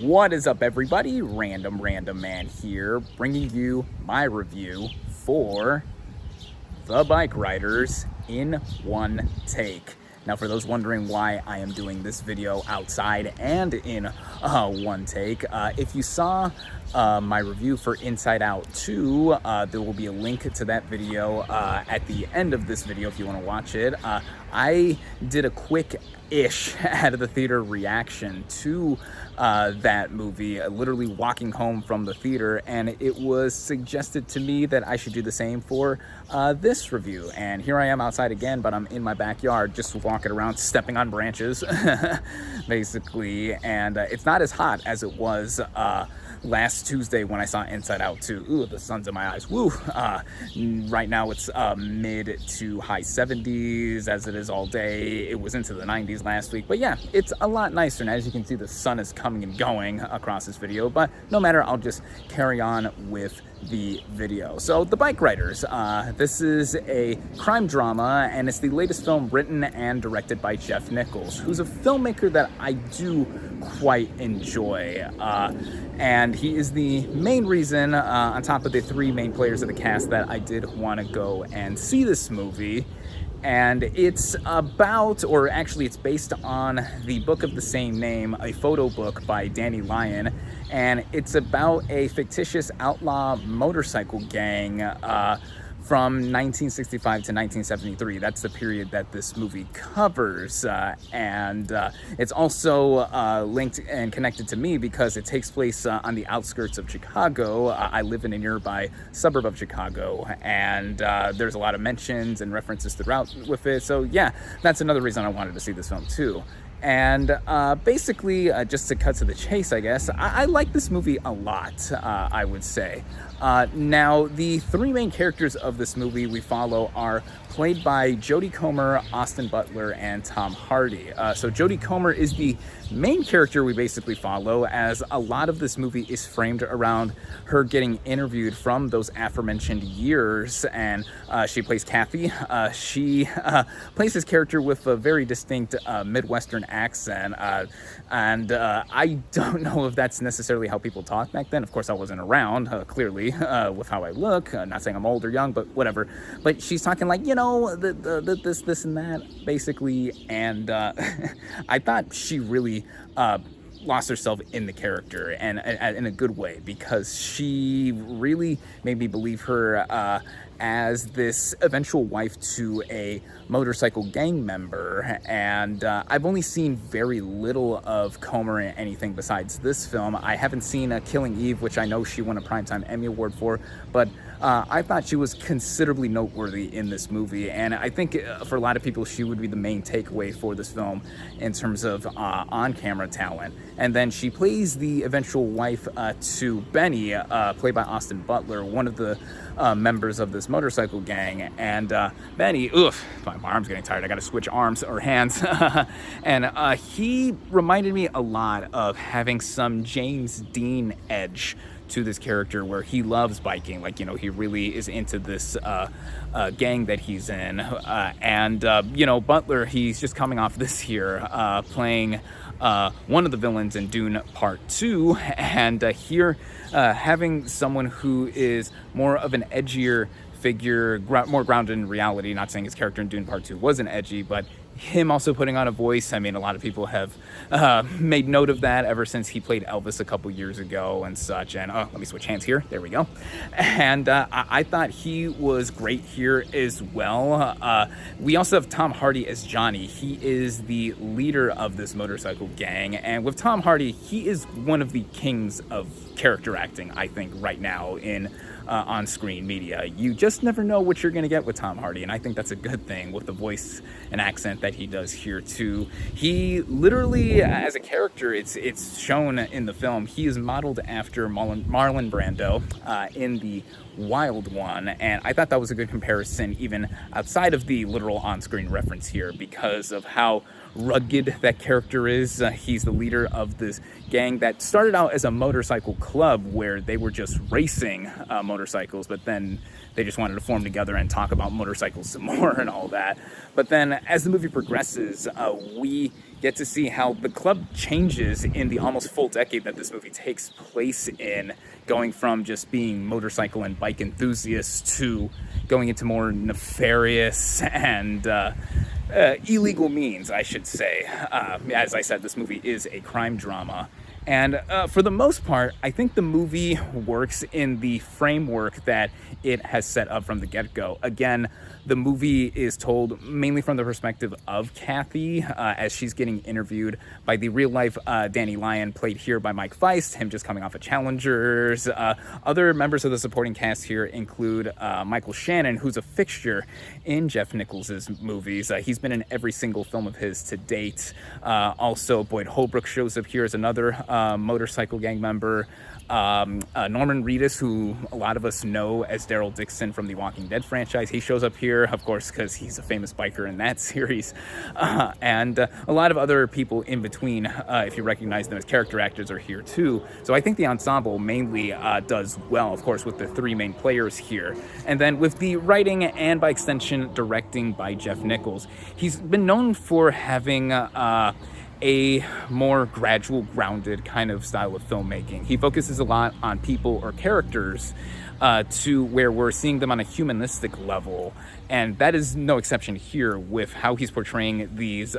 What is up, everybody? Random Random Man here, bringing you my review for the Bikeriders in one take. Now, for those wondering why I am doing this video outside and in one take, if you saw my review for Inside Out 2, there will be a link to that video at the end of this video if you want to watch it. I did a quick-ish out of the theater reaction to that movie, literally walking home from the theater, and it was suggested to me that I should do the same for this review. And here I am outside again, but I'm in my backyard just walking around, stepping on branches, basically, and it's not as hot as it was last Tuesday when I saw Inside Out 2. Ooh, the sun's in my eyes. Woo! Right now it's mid to high 70s, as it is all day. It was into the 90s last week. But yeah, it's a lot nicer. And as you can see, the sun is coming and going across this video. But no matter, I'll just carry on with the video. So, The Bikeriders. This is a crime drama, and it's the latest film written and directed by Jeff Nichols, who's a filmmaker that I do quite enjoy. And he is the main reason, on top of the three main players of the cast, that I did want to go and see this movie. And it's about, or actually it's based on the book of the same name, a photo book by Danny Lyon, and it's about a fictitious outlaw motorcycle gang from 1965 to 1973. That's the period that this movie covers, and it's also linked and connected to me because it takes place on the outskirts of Chicago. I live in a nearby suburb of Chicago, and there's a lot of mentions and references throughout with it. So yeah, that's another reason I wanted to see this film too. And basically, just to cut to the chase, I guess, I like this movie a lot, I would say. Now, the three main characters of this movie we follow are played by Jodie Comer, Austin Butler, and Tom Hardy. So Jodie Comer is the main character we basically follow, as a lot of this movie is framed around her getting interviewed from those aforementioned years, and she plays Kathy. She plays this character with a very distinct Midwestern accent, and I don't know if that's necessarily how people talked back then. Of course, I wasn't around, clearly, with how I look. Not saying I'm old or young, but whatever. But she's talking like, you know, this and that, basically, and I thought she really lost herself in the character, and in a good way, because she really made me believe her as this eventual wife to a motorcycle gang member. And I've only seen very little of Comer in anything besides this film. I haven't seen Killing Eve, which I know she won a Primetime Emmy Award for, but I thought she was considerably noteworthy in this movie, and I think for a lot of people she would be the main takeaway for this film in terms of on-camera talent. And then she plays the eventual wife to Benny, played by Austin Butler, one of the members of this motorcycle gang. And Benny, my arm's getting tired, I gotta switch arms or hands. And he reminded me a lot of having some James Dean edge to this character, where he loves biking, like, you know, he really is into this gang that he's in, and you know, Butler, he's just coming off this here, playing one of the villains in Dune Part 2, and here having someone who is more of an edgier figure, more grounded in reality. Not saying his character in Dune Part 2 wasn't edgy, but him also putting on a voice. I mean, a lot of people have made note of that ever since he played Elvis a couple years ago and such. And let me switch hands here. There we go. And I thought he was great here as well. We also have Tom Hardy as Johnny. He is the leader of this motorcycle gang. And with Tom Hardy, he is one of the kings of character acting, I think, right now in on-screen media. You just never know what you're going to get with Tom Hardy, and I think that's a good thing with the voice and accent that he does here too. He literally, as a character, it's shown in the film, he is modeled after Marlon Brando in the Wild One, and I thought that was a good comparison even outside of the literal on-screen reference here, because of how rugged that character is. He's the leader of this gang that started out as a motorcycle club where they were just racing motorcycles, but then they just wanted to form together and talk about motorcycles some more and all that. But then as the movie progresses, we get to see how the club changes in the almost full decade that this movie takes place in, going from just being motorcycle and bike enthusiasts to going into more nefarious and illegal means, I should say. As I said, this movie is a crime drama. And for the most part, I think the movie works in the framework that it has set up from the get-go. Again, the movie is told mainly from the perspective of Kathy, as she's getting interviewed by the real-life Danny Lyon, played here by Mike Feist, him just coming off of Challengers. Other members of the supporting cast here include Michael Shannon, who's a fixture in Jeff Nichols' movies. He's been in every single film of his to date. Also, Boyd Holbrook shows up here as another motorcycle gang member. Norman Reedus, who a lot of us know as Daryl Dixon from the Walking Dead franchise, he shows up here, of course, because he's a famous biker in that series. And a lot of other people in between, if you recognize them as character actors, are here too. So I think the ensemble mainly does well, of course, with the three main players here. And then with the writing and, by extension, directing by Jeff Nichols. He's been known for having a more gradual, grounded kind of style of filmmaking. He focuses a lot on people or characters to where we're seeing them on a humanistic level. And that is no exception here with how he's portraying these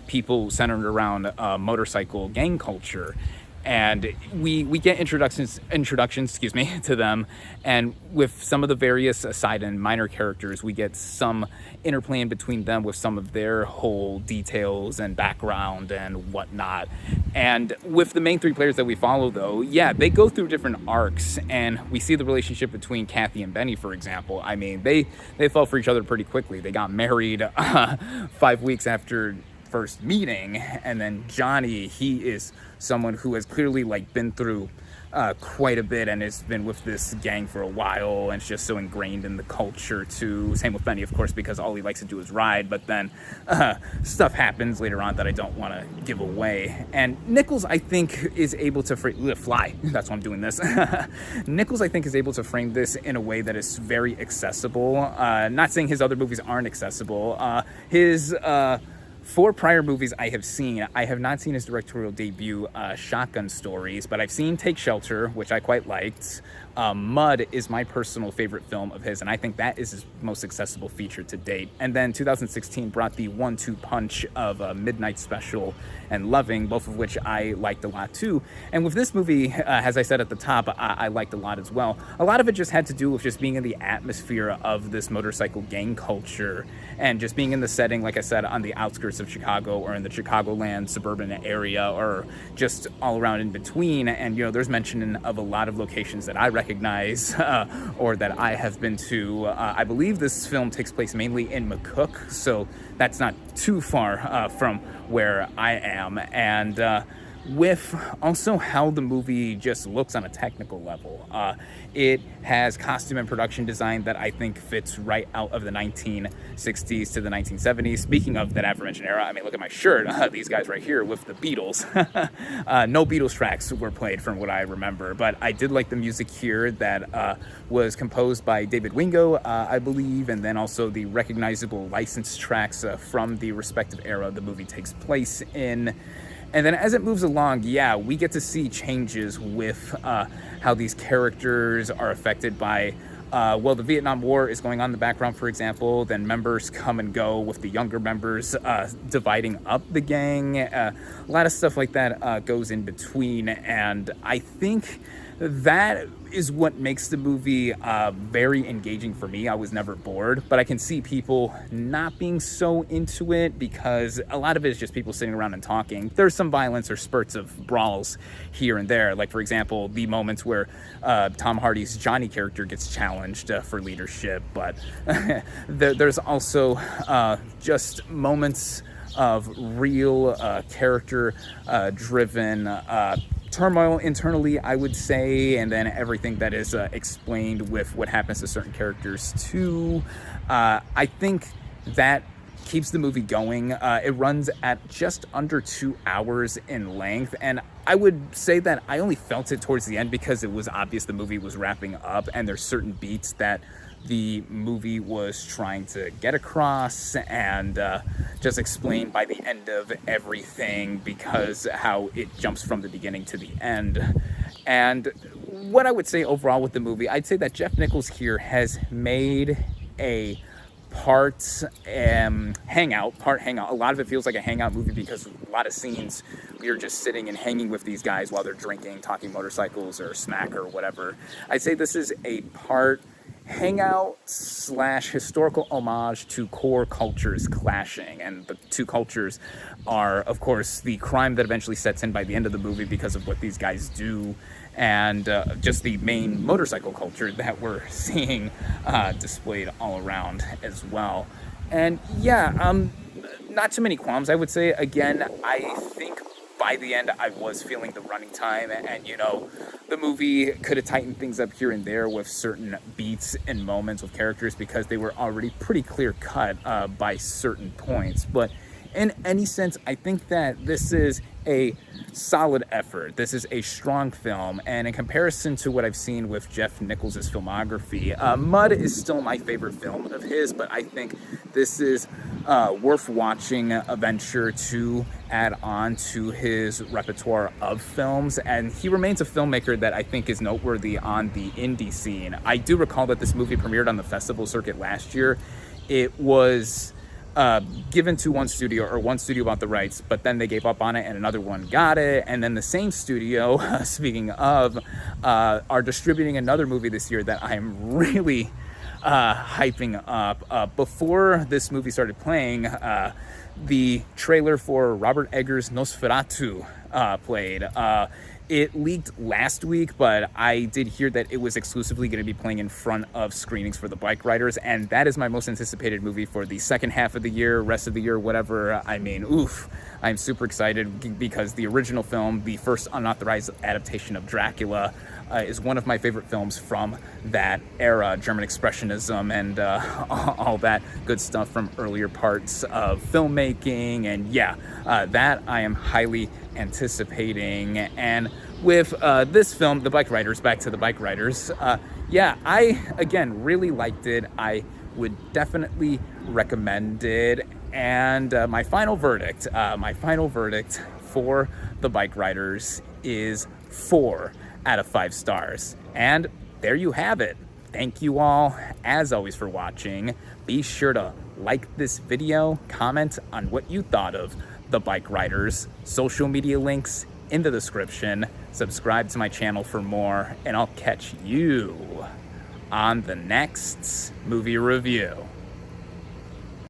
people centered around motorcycle gang culture. And we get introductions, to them. And with some of the various side and minor characters, we get some interplay in between them with some of their whole details and background and whatnot. And with the main three players that we follow, though, yeah, they go through different arcs. And we see the relationship between Kathy and Benny, for example. I mean, they fell for each other pretty quickly. They got married 5 weeks after first meeting. And then Johnny, he is someone who has clearly been through quite a bit and has been with this gang for a while, and it's just so ingrained in the culture too. Same with Benny, of course, because all he likes to do is ride, but then stuff happens later on that I don't want to give away. And Nichols, I think, is able to fly. That's why I'm doing this. Nichols, I think, is able to frame this in a way that is very accessible. Not saying his other movies aren't accessible. His 4 prior movies I have seen. I have not seen his directorial debut, Shotgun Stories, but I've seen Take Shelter, which I quite liked. Mud is my personal favorite film of his, and I think that is his most accessible feature to date. And then 2016 brought the 1-2 punch of Midnight Special and Loving, both of which I liked a lot too. And with this movie, as I said at the top, I liked a lot as well. A lot of it just had to do with just being in the atmosphere of this motorcycle gang culture and just being in the setting, like I said, on the outskirts of Chicago or in the Chicagoland suburban area or just all around in between. And, there's mention of a lot of locations that I recognize or that I have been to. I believe this film takes place mainly in McCook, so that's not too far from where I am. And with also how the movie just looks on a technical level. It has costume and production design that I think fits right out of the 1960s to the 1970s. Speaking of that aforementioned era, I mean, look at my shirt. These guys right here with the Beatles. No Beatles tracks were played from what I remember, but I did like the music here that was composed by David Wingo, I believe, and then also the recognizable licensed tracks from the respective era the movie takes place in. And then as it moves along, yeah, we get to see changes with how these characters are affected by, the Vietnam War is going on in the background, for example. Then members come and go with the younger members dividing up the gang. A lot of stuff like that goes in between. And I think that is what makes the movie very engaging for me. I was never bored, but I can see people not being so into it because a lot of it is just people sitting around and talking. There's some violence or spurts of brawls here and there. Like, for example, the moments where Tom Hardy's Johnny character gets challenged for leadership, but there's also just moments of real character-driven turmoil internally, I would say, and then everything that is explained with what happens to certain characters too. I think that keeps the movie going. It runs at just under 2 hours in length, and I would say that I only felt it towards the end because it was obvious the movie was wrapping up, and there's certain beats that the movie was trying to get across and just explain by the end of everything, because how it jumps from the beginning to the end. And what I would say overall with the movie, I'd say that Jeff Nichols here has made a part hangout. A lot of it feels like a hangout movie because a lot of scenes we are just sitting and hanging with these guys while they're drinking, talking motorcycles or smack or whatever. I'd say this is a part hangout / historical homage to core cultures clashing, and the two cultures are, of course, the crime that eventually sets in by the end of the movie because of what these guys do, and just the main motorcycle culture that we're seeing displayed all around as well. And yeah, not too many qualms, I would say. Again, I think by the end I was feeling the running time, and you know, the movie could have tightened things up here and there with certain beats and moments with characters because they were already pretty clear cut by certain points. But in any sense, I think that this is a solid effort. This is a strong film, and in comparison to what I've seen with Jeff Nichols' filmography, Mud is still my favorite film of his, but I think this is worth watching a venture to add on to his repertoire of films, and he remains a filmmaker that I think is noteworthy on the indie scene. I do recall that this movie premiered on the festival circuit last year. It was given to one studio bought the rights, but then they gave up on it and another one got it, and then the same studio, speaking of, are distributing another movie this year that I'm really hyping up. Before this movie started playing, the trailer for Robert Eggers' Nosferatu played. It leaked last week, but I did hear that it was exclusively going to be playing in front of screenings for the Bikeriders, and that is my most anticipated movie for the second half of the year, rest of the year, whatever. I mean, oof, I'm super excited because the original film, the first unauthorized adaptation of Dracula, is one of my favorite films from that era, German Expressionism and all that good stuff from earlier parts of filmmaking. And yeah, that I am highly anticipating. And with this film, The Bikeriders, back to The Bikeriders, yeah, I, again, really liked it. I would definitely recommend it. And my final verdict for The Bikeriders is 4 out of 5 stars. And there you have it. Thank you all, as always, for watching. Be sure to like this video, comment on what you thought of The Bikeriders, social media links in the description, subscribe to my channel for more, and I'll catch you on the next movie review.